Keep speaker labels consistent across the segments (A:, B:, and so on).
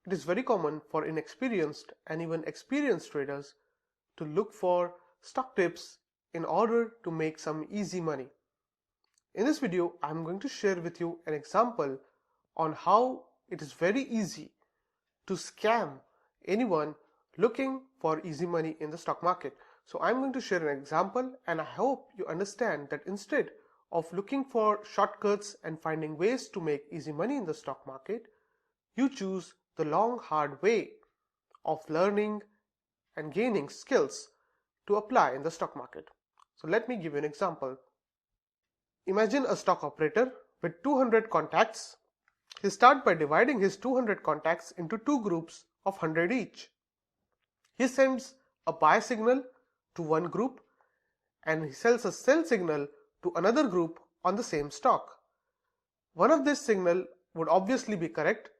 A: it is very common for inexperienced and even experienced traders to look for stock tips in order to make some easy money. In this video, I'm going to share with you an example on how it is very easy to scam anyone looking for easy money in the stock market. So I'm going to share an example, and I hope you understand that instead of looking for shortcuts and finding ways to make easy money in the stock market, you choose the long hard way of learning and gaining skills to apply in the stock market. So let me give you an example. Imagine a stock operator with 200 contacts. He starts by dividing his 200 contacts into two groups of 100 each. He sends a buy signal to one group and he sells a sell signal to another group on the same stock. One of this signal would obviously be correct,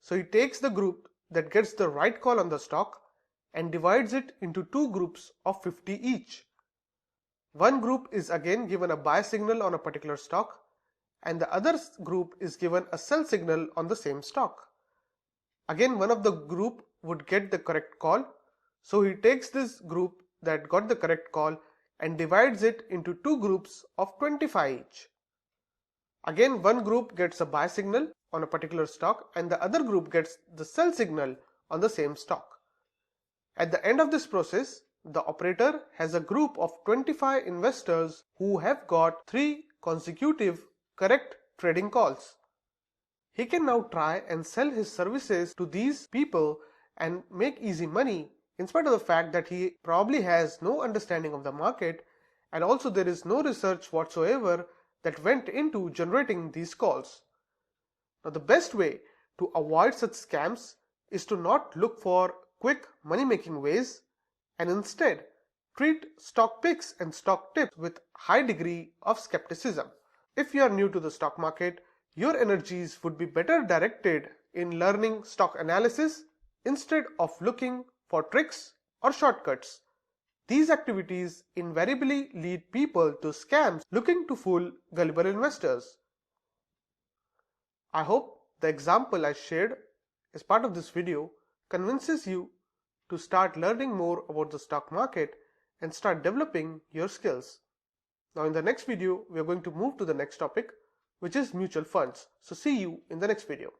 A: so he takes the group that gets the right call on the stock and divides it into two groups of 50 each. One group is again given a buy signal on a particular stock, and the other group is given a sell signal on the same stock. Again, one of the group would get the correct call, so he takes this group that got the correct call and divides it into two groups of 25 each. Again, one group gets a buy signal on a particular stock and the other group gets the sell signal on the same stock. At the end of this process, the operator has a group of 25 investors who have got 3 consecutive correct trading calls. He can now try and sell his services to these people and make easy money, in spite of the fact that he probably has no understanding of the market, and also there is no research whatsoever that went into generating these calls. Now, the best way to avoid such scams is to not look for quick money making ways and instead treat stock picks and stock tips with high degree of skepticism. If you are new to the stock market, your energies would be better directed in learning stock analysis instead of looking for tricks or shortcuts. These activities invariably lead people to scams looking to fool gullible investors. I hope the example I shared as part of this video convinces you to start learning more about the stock market and start developing your skills. Now in the next video, we are going to move to the next topic, which is mutual funds. So see you in the next video.